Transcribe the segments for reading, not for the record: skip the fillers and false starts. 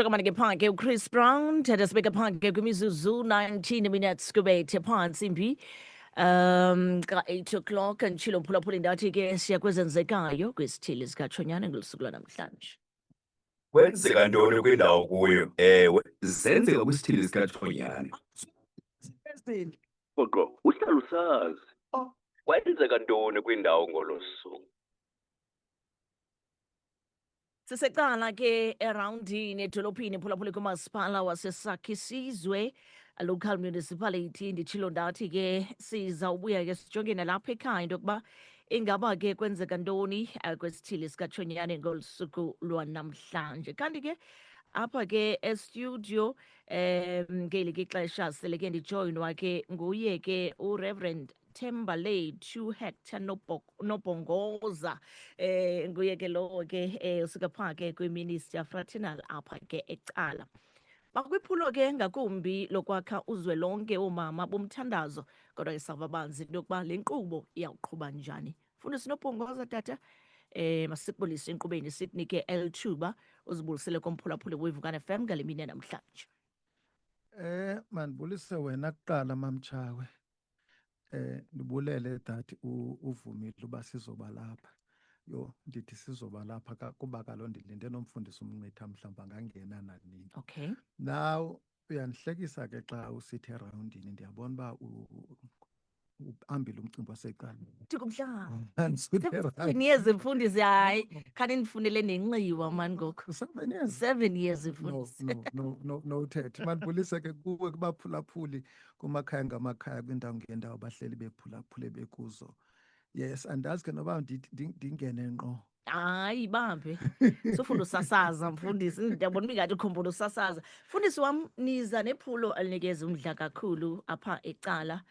Shokamanike phake Chris Brown thatha sibeka phake kwimizuzu 19 minutes kubethe phansi imbi ka-8 o'clock andishilo mphulaphula ndathi ke siya kwezenzekayo kwisithili sikatshonyane ngosuku lwanamhlanje. Kwenzeka ntoni kwindawo kuyo? Ewe, zenzeka kwisithili sikatshonyane. Qoqo, uhlala usazi. Kwenzeka ntoni kwindawo ngolo suku? Sisecala ke erawundini edolophini phulaphula kumasipala waseSakhe Sizwe local municipality nditshilo ndathi ke sizawubuya ke sijongene lapha ekhaya into yokuba ingaba ke kwenzeka ntoni kwesithili sikatshonyane ngolusuku lwanamhlanje. Kanti ke apha ke estudio ngeli ke ixesha sele ke ndijoyinwa ke nguye ke uReverend Thembale 2 Hector Nobongoza nguye ke lowo ke usuka phaa ke kwi-Minister Fraternal apha ke ecala. Bakwiphulo ke ngakumbi lokwakha uzwelonke oomama bomthandazo kodwa isava banzi into yokuba le nkqubo iyawuqhuba njani. Fundisi Nobongoza tata masikubulise enkqubeni sikunike elithuba uzibulisele komphulaphuli weVukane FM ngale mini namhlanje. Mandibulise wena kuqala mamtshawe. Ndibulele dati uvumile uba sizoba lapha. Ndithi sizoba lapha kuba kaloku ndilinde nomfundisi umncitha mhlawumbi angangena nanini. Okay. Now uyanihlekisa ke xa usithi erawundini ndiyabona uba uhambile umcimbi waseqala. Ndikumhlanga. 7 years mfundisi hayi khani ndifunele nenxiwa mani ngoku. 7 years. 7 years mfundisi. No thethe. Mandibulise ke kuwe kubaphulaphuli kumakhaya ngamakhaya kwindawo ngendawo bahleli bephulaphule bekuzo. Yes, andazi ke noba ndingene ngqo. Hayi bambe. Sofunda usasaza mfundisi ndiyabona ingathi ukhumbula usasaza. Mfundisi wam niza nephulo alinikeza umdla kakhulu apha ecala.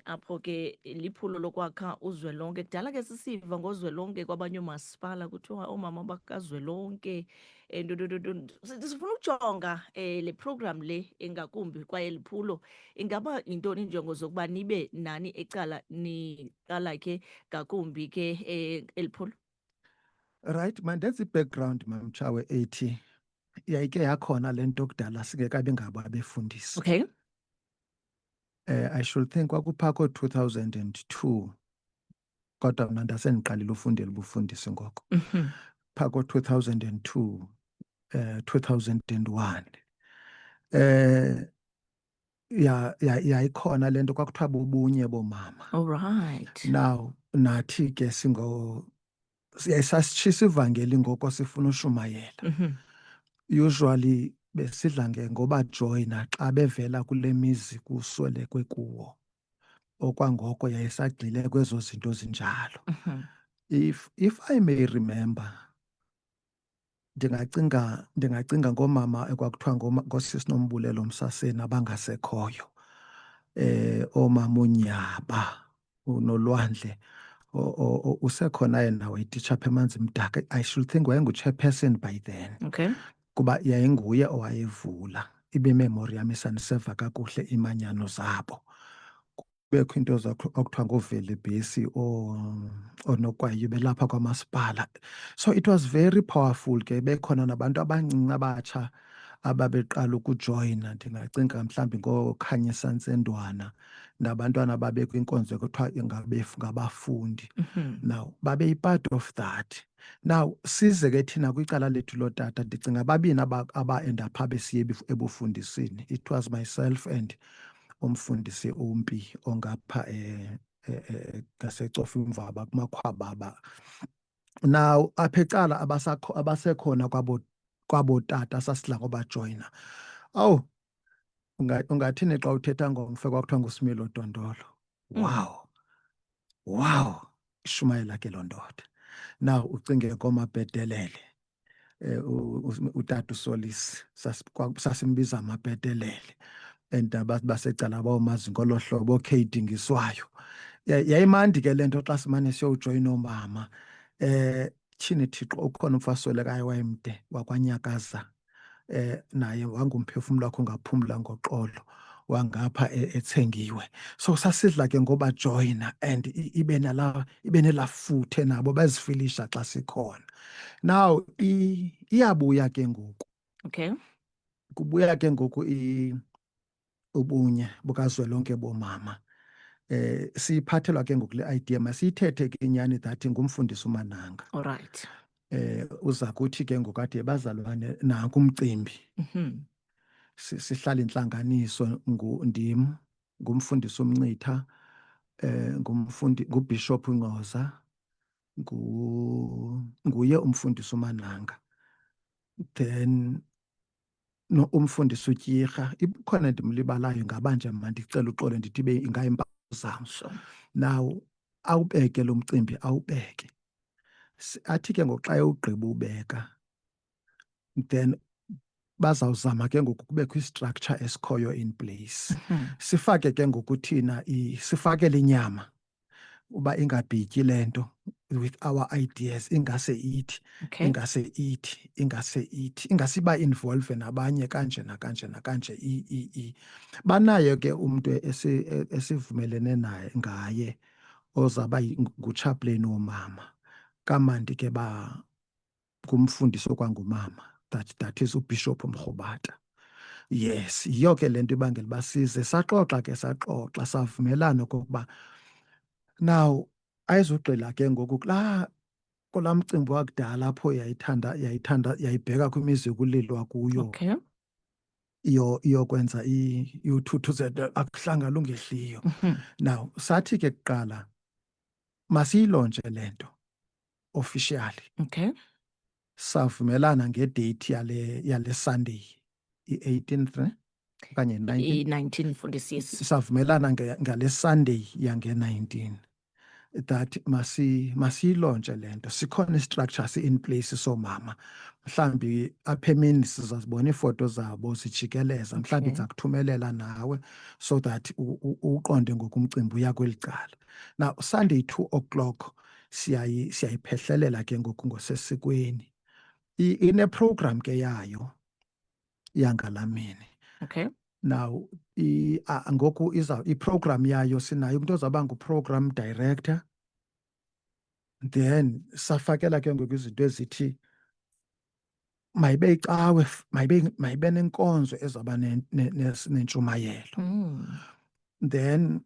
Apho ke liphulo lokwakha uzwelonke. Kudala ke sisiva ngozwelonke kwabanye omasipala kuthiwa oomama bakazwelonke. Sifuna ukujonga le program le engakumbi kwaye liphulo ingaba yintoni injongo zokuba nibe nani ecala niqala ke ngakumbi ke eliphulo. Right, mandenza i-background mamtshawe ethi yayike yakhona le nto kudala singekabi ngabo abefundisi. Okay. I should think kwakuphaa ko-2002 kodwa mna ndasendiqalile ufundela ubufundisi ngoko. Phaa ko-2002 2001 yayikhona le nto kwakuthiwa bubunye boomama. All right. Now nathi ke sasitshisa ivangeli ngoko sifuna ushumayela. Usually besidla ngoba joyina xa bevela kule mizi kuswelekwe kuwo. Okwangoko yayisagxile kwezo zinto zinjalo. If I may remember, ndingacinga ngoomama ekwakuthiwa ngoosisi Nombulelo Msaseni abangasekhoyo. Oomama uNyaba, uNolwandle, usekhona yena wayititsha apha eManzi Mdaka. I should think wayengu-chairperson by then. Okay. Kuba yayinguye owayevula ibe-memoriam isaniseva kakuhle imanyano zabo. Kubekho into okuthiwa ngooVelebhesi oonokwayo belapha kwamasipala. So it was very powerful ke bekhona nabantu abancinci abatsha ababeqala ukujoyina. Ndingacinga mhlawumbi ngooKhanyisa Ntsendwana nabantwana babekwinkonzo ekuthiwa ngabafundi. Now babeyi-part of that. Now size ke thina kwicala lethu lotata ndicinga babini aba-enda phaa besiye ebufundisini. It was myself and umfundisi uMpi ongapha ngaseCofa Imvaba kumakhwababa. Now apha ecala abasekhona kwabotata sasidla ngobajoyina. Awu ungathini xa uthetha ngomfe kwakuthiwa nguSimilo Dondolo. Wow, ishumayela ke loo ndoda. Now ucinge ngoMabhedelele. Utata uSolisi sasimbiza Mabhedelele. And basecala bawumazi ngolo hlobo okheyidingiswayo. Yayimandi ke le nto xa simane siyojoyina oomama. Tyhini Thixo ukhona umfaswelekayo wayemde wakwanyakaza. Naye wangumphefumlo wakho ungaphumla ngoxolo wangapha ethengiwe. So sasidla ke ngobajoyina and ibe nelaa futhe nabo bazifilisha xa sikhona. Now iyabuya ke ngoku Okay. Kubuya ke ngoku ubunye bukazwelonke bomama. Siyiphathelwa ke ngoku le idea, masiyithethe ke inyani that ngumfundisi uMananga. All right. Uza kuthi ke ngoku athi bazalwane nanku umcimbi. Sihlala intlanganiso ndim, ngumfundisi uMncitha, nguBishop Ngcoza, nguye umfundisi uMananga. Then umfundisi uTyirha, ikhona ndimlibalayo ngabanje mna ndicela uxolo ndithi ibe ingayimpawu zam. Sure. Now awubeke lo mcimbi, awubeke. Athi ke ngoku xa ewugqiba ubeka, then bazawuzama ke ngoku kubekho i-structure esikhoyo in place. Sifake ke ngoku thina sifakele inyama uba ingabhityi le nto with our ideas, ingase ithi, Okay. ingase ithi, ingasiba involve nabanye kanje nakanje nakanje. Banayo ke umntu esivumelene naye ngaye ozaba nguchaplain womama, kamandi ke ngumfundisi okwangumama, that is uBishop Mrhobata. Yes, yiyo ke le nto ibangela uba size saxoxa savumelana okokuba now ayizugxila ke ngoku kulaa mcimbi wakudala apho yayibheka kwimizi yokulilwa kuyo, Okay. iyokwenza iyothuthuzela akuhlanga lungehliyo. Now sathi ke kuqala masiyilontshe le nto officially. Okay. Savumelana ngedate yale Sunday i-18th okanye 19. 1946. Savumelana ngale Sunday yange-19 that masiyilontshe le nto. Sikhona i-structure in place soomama. Mhlawumbi apha emini sizazibona iifoto zabo zijikeleza, mhlawumbi ndiza kuthumelela nawe so that uqonde ngoku umcimbi uya kweli cala. Now Sunday 2:00 siyayiphehlelela ke ngoku ngosesikweni. Ine-program ke yayo yangalaa mini. Okay. Now ngoku iprogram yayo sinayo umntu ozawuba ngu-program director, then safakela ke ngoku izinto ezithi mayibe icawe, mayibe nenkonzo ezawuba nentshumayelo. Then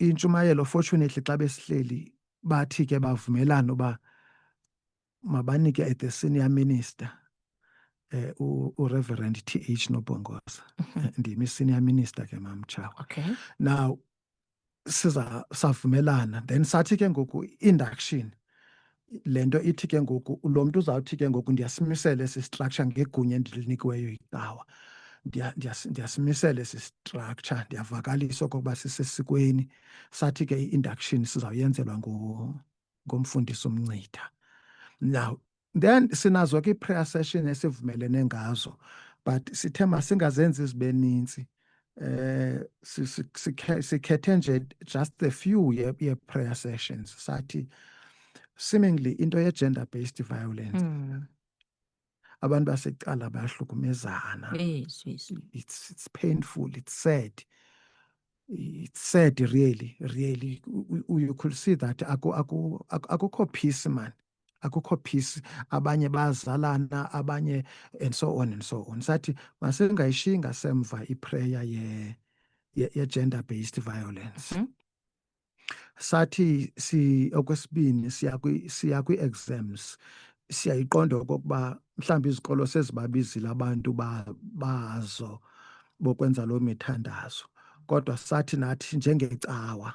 intshumayelo fortunately xa besihleli bathi ke bavumelana uba mabanike at the senior minister, uReverend T.H. Nobongoza. Ndim i-senior minister ke mamtshawe. Okay. Now savumelana, then sathi ke ngoku induction, le nto ithi ke ngoku lo mntu uzawuthi ke ngoku ndiyasimisela esi structure ngegunya endilinikiweyo yicawa. Ndiyasimisela esi structure, ndiyavakalisa okokuba sisesikweni. Sathi ke i-induction sizawuyenzelwa ngomfundisi uMncitha. Now then sinazo ke ii-prayer session esivumelene ngazo, but sithe masingazenzi zibe nintsi. Sikhethe nje just a few ye-prayer sessions. Sathi seemingly into ye-gender based violence, abantu basecala bayahlukumezana. Yes, yes. It's painful, it's sad. It's sad really. You could see that akukho peace man. Akukho peace. Abanye bazalana, abanye and so on and so on. Sathi masingayishiyi ngasemva iprayer ye-gender based violence. Sathi okwesibini siya kwi-exams. Siyayiqonda okokuba mhlawumbi izikolo sezibabizile abantu bazo bokwenza loo mithandazo, kodwa sathi nathi njengecawa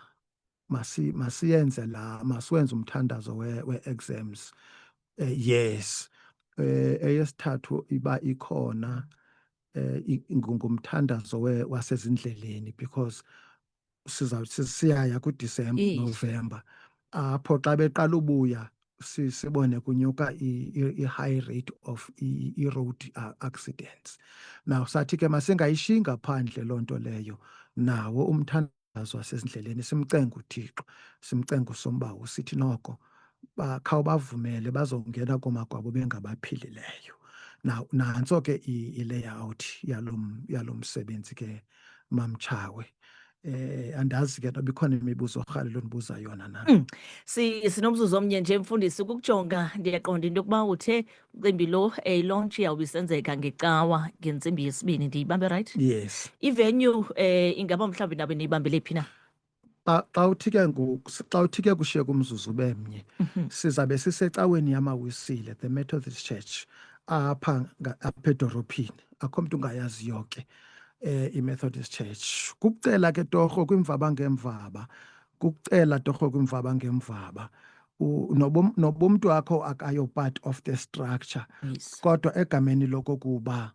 masiyenze masiwenze umthandazo we-exams. Yes. Eyesithathu iba ikhona ngumthandazo wasezindleleni, because siyaya kuDisemba, Yes. November, apho xa beqala ubuya sibone kunyuka i-high rate of i-road accidents. Now sathi ke masingayishiyi ngaphandle loo nto leyo, nawo umthandazo wasezindleleni simcenga uThixo, simcenga uSombawu, sithi noko khawubavumele bazongena koomagwabo bengabaphilileyo. Now nantso ke i-layout yalo msebenzi ke mamtshawe. Andazi ke noba ikhona imibuzo orhalela undibuza yona na. Sinomzuzu omnye nje mfundisi ukukujonga ndiyaqonda into yokuba uthe umcimbi lo i-launch iyawube isenzeka ngecawa ngentsimbi yesibini ndiyibambe right? Yes. Ivenue ingaba mhlawumbi nabe niyibambele phi na? Xa uthi ke kushiyeka umzuzu ube mnye, sizabe sisecaweni yamaWisile, the Methodist Church, apha edolophini. Akho mntu ungayaziyo ke i-Methodist Church. Kukucela ke torho kwimvaba ngemvaba, kukucela torho kwimvaba ngemvaba. Noba umntu wakho akayo part of the structure, Yes. kodwa egameni lokokuba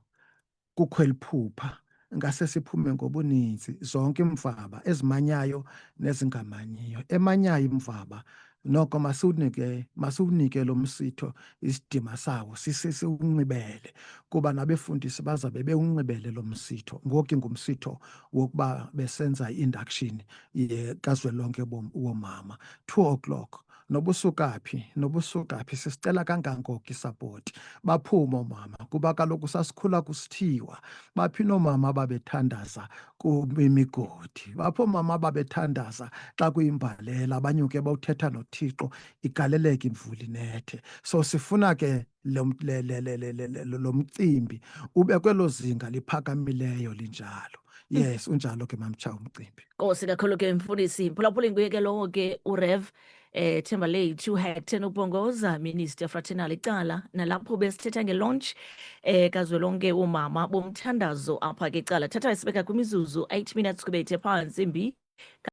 kukho eliphupha ngase siphume ngobuninzi zonke imvaba ezimanyayo nezingamanyiyo. Emanyayo imvaba noko masiwunike lo msitho isidima sawo siwunxibele, kuba nabefundisi bazabe bewunxibele lo msitho. Ngoku ingumsitho wokuba besenza i-induction kazwelonke woomama, 2:00. Noba usuka phi sisicela kangangoko isapoti. Baphume oomama kuba kaloku sasikhula kusithiwa baphi noomama ababethandaza kwimigodi, baphi oomama ababethandaza xa kuyimbalela, abanyuke bawuthetha noThixo igaleleke imvula inethe. So sifuna ke lo mcimbi ube kwelo zinga liphakamileyo linjalo. Yes, unjalo ke mamtshawe umcimbi. Nkosi kakhulu ke mfundisi. Mphulaphuli nguye ke lowo ke uRev Thembalethu Hector Nobongoza, Minister Fraternal icala nalapho besithetha nge-launch kazwelonke umama bomthandazo apha ke icala. Thatha isibeka kwimizuzu 8 minutes kube ithe phaa ntsimbi